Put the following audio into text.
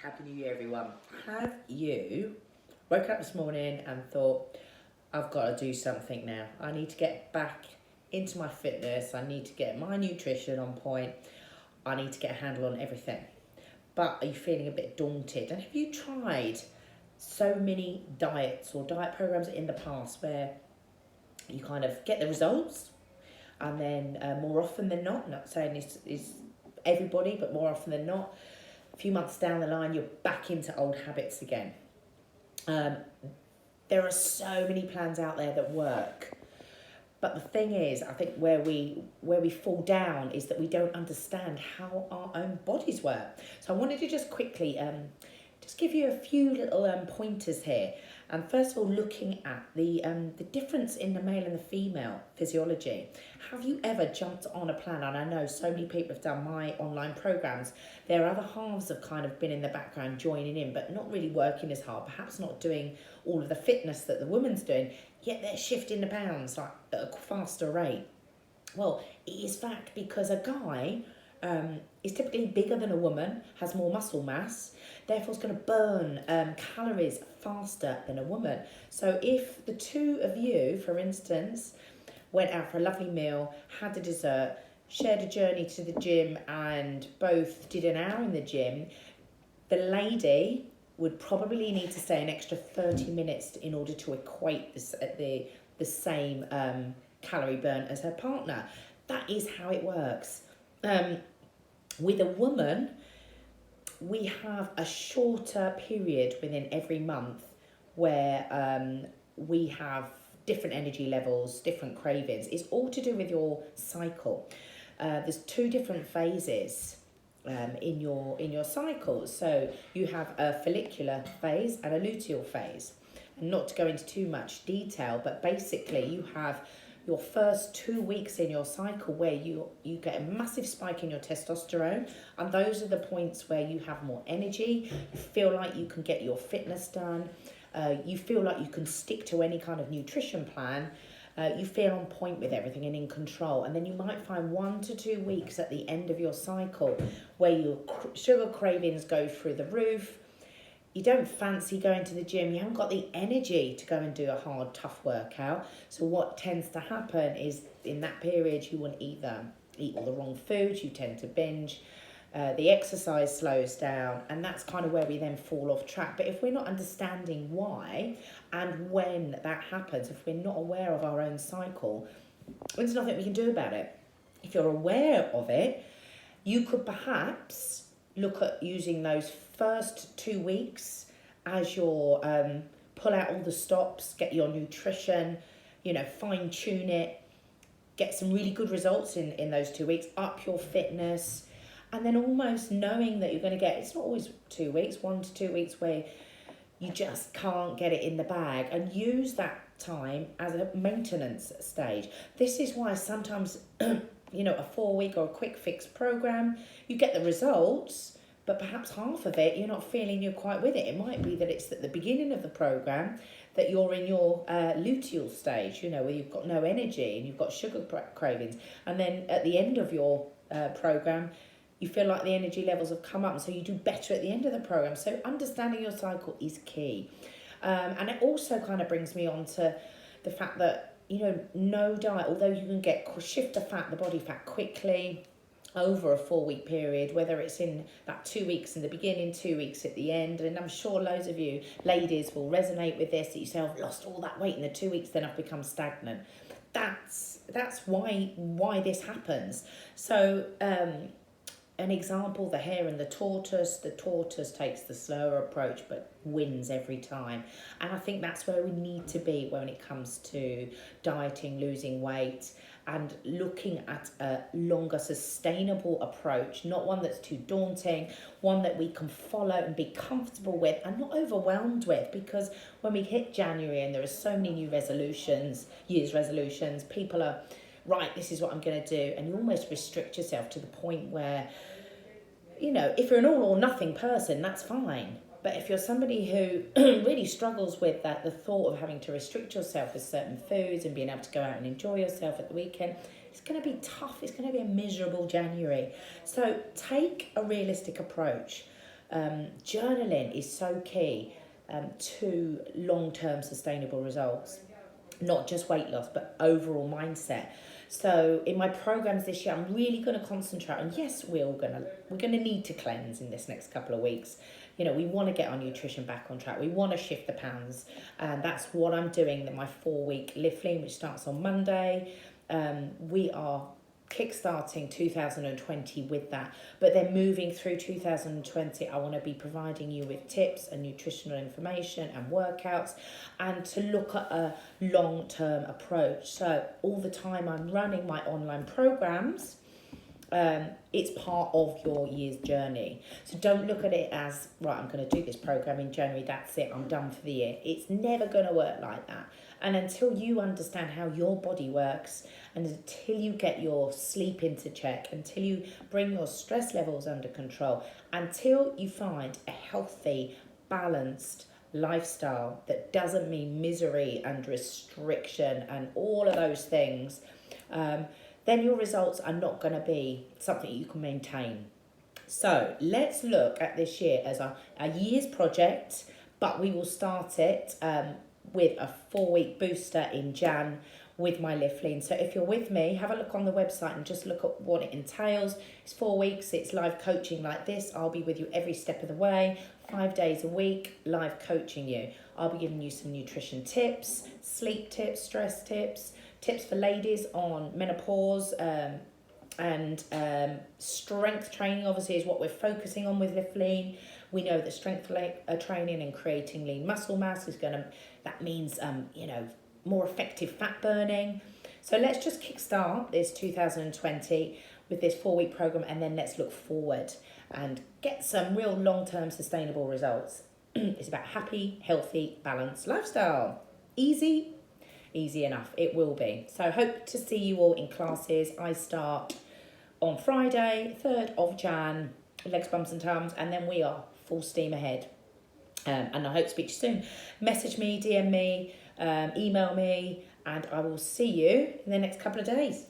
Happy New Year, everyone. Have you woke up this morning and thought, I've got to do something now? I need to get back into my fitness. I need to get my nutrition on point. I need to get a handle on everything. But are you feeling a bit daunted? And have you tried so many diets or diet programs in the past where you kind of get the results and then more often than not saying this is everybody, but more often than not, a few months down the line, you're back into old habits again. There are so many plans out there that work. But the thing is, I think where we fall down is that we don't understand how our own bodies work. So I wanted to just quickly just give you a few little pointers here. And first of all, looking at the difference in the male and the female physiology. Have you ever jumped on a plan? And I know so many people have done my online programs. Their other halves have kind of been in the background joining in, but not really working as hard, perhaps not doing all of the fitness that the woman's doing, yet they're shifting the pounds like at a faster rate. Well, it is fact because a guy is typically bigger than a woman, has more muscle mass, therefore is going to burn calories faster than a woman. So if the two of you, for instance, went out for a lovely meal, had a dessert, shared a journey to the gym and both did an hour in the gym, the lady would probably need to stay an extra 30 minutes in order to equate this at the same calorie burn as her partner. That is how it works. With a woman, we have a shorter period within every month where we have different energy levels, different cravings. It's all to do with your cycle. There's two different phases in your cycle. So you have a follicular phase and a luteal phase. And not to go into too much detail, but basically you have your first 2 weeks in your cycle where you get a massive spike in your testosterone, and those are the points where you have more energy, you feel like you can get your fitness done, you feel like you can stick to any kind of nutrition plan, you feel on point with everything and in control. And then you might find 1 to 2 weeks at the end of your cycle where your sugar cravings go through the roof. You don't fancy going to the gym, you haven't got the energy to go and do a hard, tough workout. So what tends to happen is in that period you want to either eat all the wrong foods, you tend to binge, the exercise slows down, and that's kind of where we then fall off track. But if we're not understanding why and when that happens, if we're not aware of our own cycle, there's nothing we can do about it. If you're aware of it, you could perhaps look at using those first 2 weeks as your pull out all the stops, get your nutrition, fine tune it, get some really good results in those 2 weeks, up your fitness, and then almost knowing that you're going to get, it's not always 2 weeks, 1 to 2 weeks where you just can't get it in the bag, and use that time as a maintenance stage. This is why sometimes a 4-week or a quick fix program, you get the results, but perhaps half of it, you're not feeling you're quite with it. It might be that it's at the beginning of the program that you're in your luteal stage, where you've got no energy and you've got sugar cravings. And then at the end of your program, you feel like the energy levels have come up, and so you do better at the end of the program. So understanding your cycle is key. And it also kind of brings me on to the fact that, no diet, although you can shift the body fat quickly over a 4-week period, whether it's in that 2 weeks in the beginning, 2 weeks at the end. And I'm sure loads of you ladies will resonate with this, that you say, I've lost all that weight in the 2 weeks, then I've become stagnant. That's why this happens. So an example, the hare and the tortoise takes the slower approach but wins every time. And I think that's where we need to be when it comes to dieting, losing weight, and looking at a longer sustainable approach, not one that's too daunting, one that we can follow and be comfortable with and not overwhelmed with. Because when we hit January and there are so many new year's resolutions, people are, right, this is what I'm going to do, and you almost restrict yourself to the point where, if you're an all or nothing person, that's fine. But if you're somebody who really struggles with that, the thought of having to restrict yourself with certain foods and being able to go out and enjoy yourself at the weekend, it's going to be tough. It's going to be a miserable January. So take a realistic approach. Journaling is so key to long-term sustainable results, not just weight loss, but overall mindset. So in my programs this year, I'm really going to concentrate on, yes, we're gonna need to cleanse in this next couple of weeks. You know, we want to get our nutrition back on track. We want to shift the pounds, and that's what I'm doing. That my 4-week Live Lean, which starts on Monday. We are kickstarting 2020 with that, but then moving through 2020, I want to be providing you with tips and nutritional information and workouts, and to look at a long-term approach. So all the time I'm running my online programs, it's part of your year's journey. So don't look at it as, right, I'm going to do this program in January, that's it, I'm done for the year. It's never going to work like that. And until you understand how your body works, and until you get your sleep into check, until you bring your stress levels under control, until you find a healthy, balanced lifestyle that doesn't mean misery and restriction and all of those things, then your results are not going to be something you can maintain. So let's look at this year as a year's project, but we will start it with a 4-week booster in Jan with my Live Lean. So if you're with me, have a look on the website and just look at what it entails. It's 4 weeks, it's live coaching like this. I'll be with you every step of the way, 5 days a week, live coaching you. I'll be giving you some nutrition tips, sleep tips, stress tips, tips for ladies on menopause, and strength training obviously is what we're focusing on with Live Lean. We know that strength training and creating lean muscle mass that means more effective fat burning. So let's just kickstart this 2020 with this 4-week program, and then let's look forward and get some real long-term sustainable results. It's about happy, healthy, balanced lifestyle. Easy enough, it will be. So hope to see you all in classes. I start on Friday, 3rd of Jan, legs, bumps and tums, and then we are full steam ahead. And I hope to speak to you soon. Message me, DM me, email me, and I will see you in the next couple of days.